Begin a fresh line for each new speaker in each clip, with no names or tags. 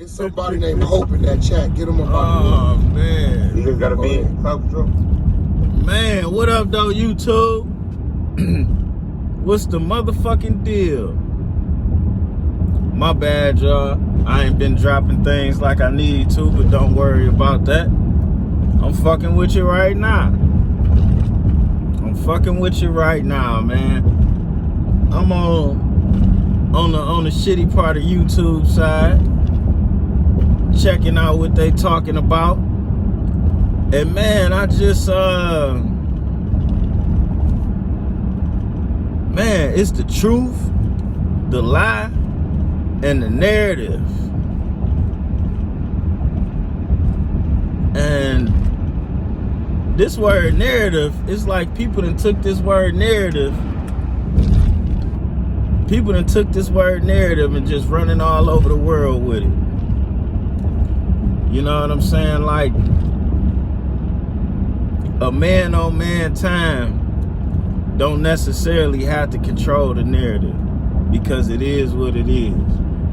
It's somebody named Hope in that chat. Get him up out
Oh, man.
You just gotta be in cloud control.
Man, what up, though, YouTube? What's the motherfucking deal? My bad, y'all. I ain't been dropping things like I need to, but don't worry about that. I'm fucking with you right now. I'm fucking with you right now, man. I'm on the shitty part of YouTube side, checking out what they talking about. And man, I just man, it's the truth, the lie, and the narrative. And this word narrative, it's like people done took this word narrative. People done took this word narrative and just running all over the world with it. You know what I'm saying? Like, a man-on-man time don't necessarily have to control the narrative, because it is what it is.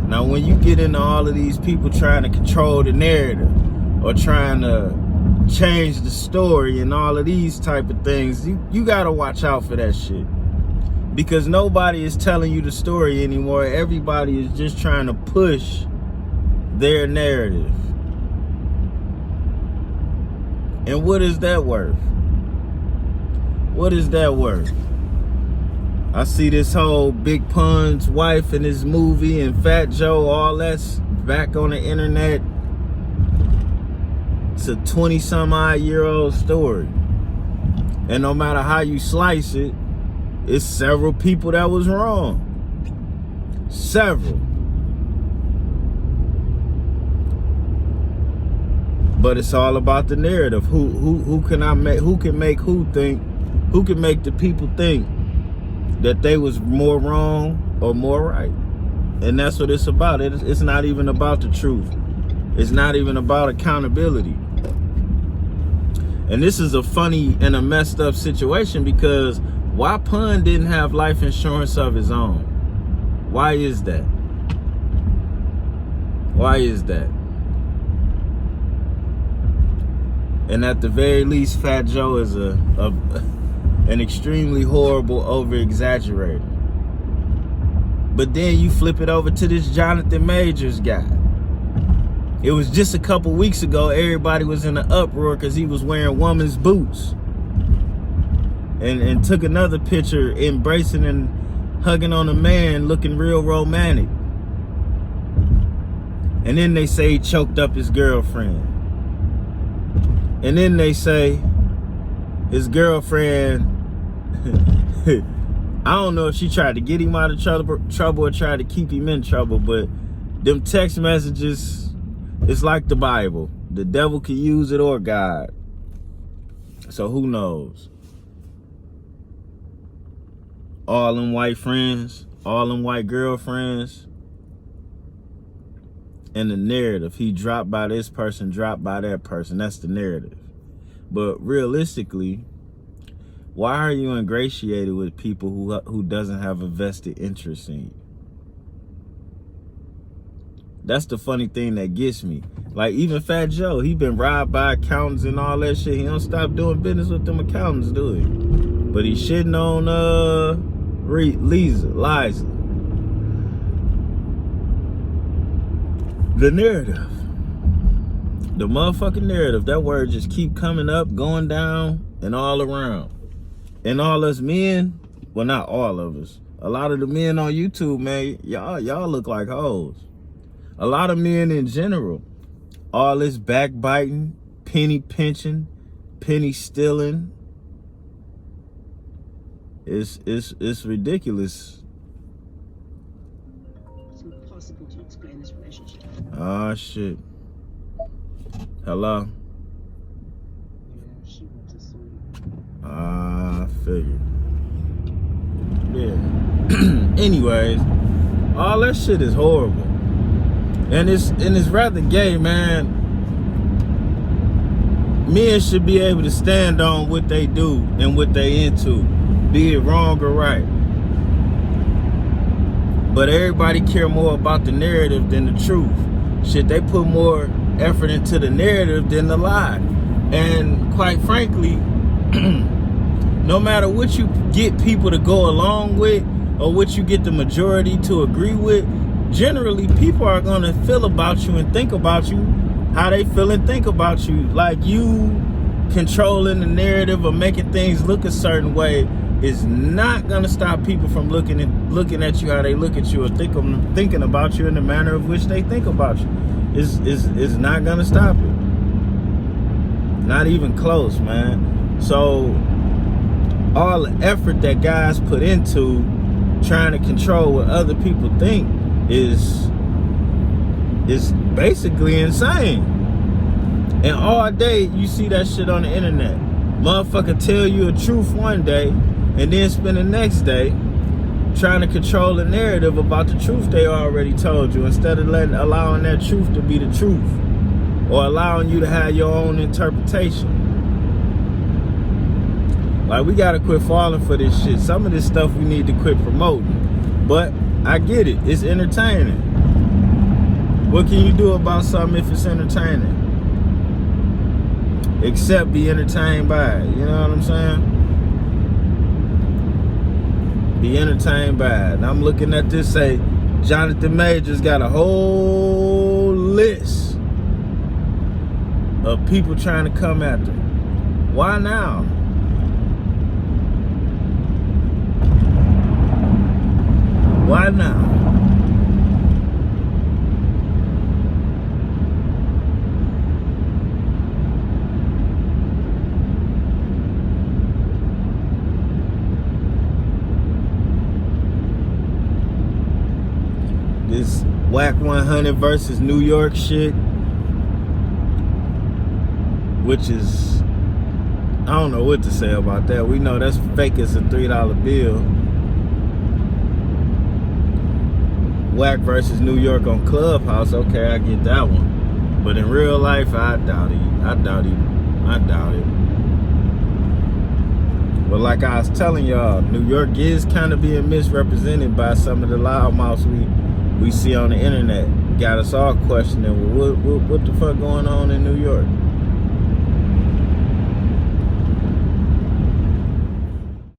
Now, when you get into all of these people trying to control the narrative or trying to change the story and all of these type of things, you gotta watch out for that shit. Because nobody is telling you the story anymore. Everybody is just trying to push their narrative. And what is that worth? What is that worth? I see this whole Big Pun's wife in this movie and Fat Joe, all that's back on the internet. It's a 20-some-odd-year-old story. And no matter how you slice it, it's several people that was wrong. Several. But it's all about the narrative. Who can make the people think that they was more wrong or more right? And that's what it's about. It's not even about the truth. It's not even about accountability. And this is a funny and a messed up situation, because why Pun didn't have life insurance of his own? Why is that? Why is that? And at the very least, Fat Joe is an extremely horrible over-exaggerator. But then you flip it over to this Jonathan Majors guy. It was just a couple weeks ago, everybody was in an uproar because he was wearing woman's boots. And took another picture embracing and hugging on a man looking real romantic. And then they say he choked up his girlfriend. And then they say his girlfriend, I don't know if she tried to get him out of trouble or tried to keep him in trouble, but them text messages, it's like the Bible. The devil can use it or God. So who knows? All them white friends, all them white girlfriends, and the narrative. He dropped by this person, dropped by that person. That's the narrative. But realistically, why are you ingratiated with people who doesn't have a vested interest in you? That's the funny thing that gets me. Like, even Fat Joe, he been robbed by accountants and all that shit. He don't stop doing business with them accountants, do he? But he shitting on Liza. The narrative. The motherfucking narrative. That word just keep coming up, going down, and all around. And all us men, well, not all of us. A lot of the men on YouTube, man, y'all look like hoes. A lot of men in general. All this backbiting, penny pinching, penny stealing. It's ridiculous.
It's impossible to explain this relationship.
Ah, shit. Hello?
Yeah, she went to sleep.
I figured. Yeah. Anyways, all that shit is horrible. And it's rather gay, man. Men should be able to stand on what they do and what they into, be it wrong or right. But everybody care more about the narrative than the truth. shit, they put more effort into the narrative than the lie. And quite frankly, no matter what you get people to go along with or what you get the majority to agree with, generally people are going to feel about you and think about you how they feel and think about you. Like, you controlling the narrative or making things look a certain way is not going to stop people from looking at you how they look at you or thinking about you in the manner of which they think about you. It's not going to stop it. Not even close, man. So all the effort that guys put into trying to control what other people think is basically insane. And all day you see that shit on the internet. Motherfucker tell you a truth one day and then spend the next day trying to control the narrative about the truth they already told you, instead of allowing that truth to be the truth or allowing you to have your own interpretation. Like, we gotta quit falling for this shit. Some of this stuff we need to quit promoting. But I get it, it's entertaining. What can you do about something if it's entertaining? Except be entertained by it, you know what I'm saying? Be entertained by it. And I'm looking at this, say, Jonathan Majors got a whole list of people trying to come after him. Why now? Why now? This Wack 100 versus New York shit, which is, I don't know what to say about that. We know that's fake as a $3 bill. Wack versus New York on Clubhouse, okay, I get that one. But in real life, I doubt it. I doubt it. But like I was telling y'all, New York is kind of being misrepresented by some of the loudmouths we see on the internet. Got us all questioning, well, what the fuck going on in New York?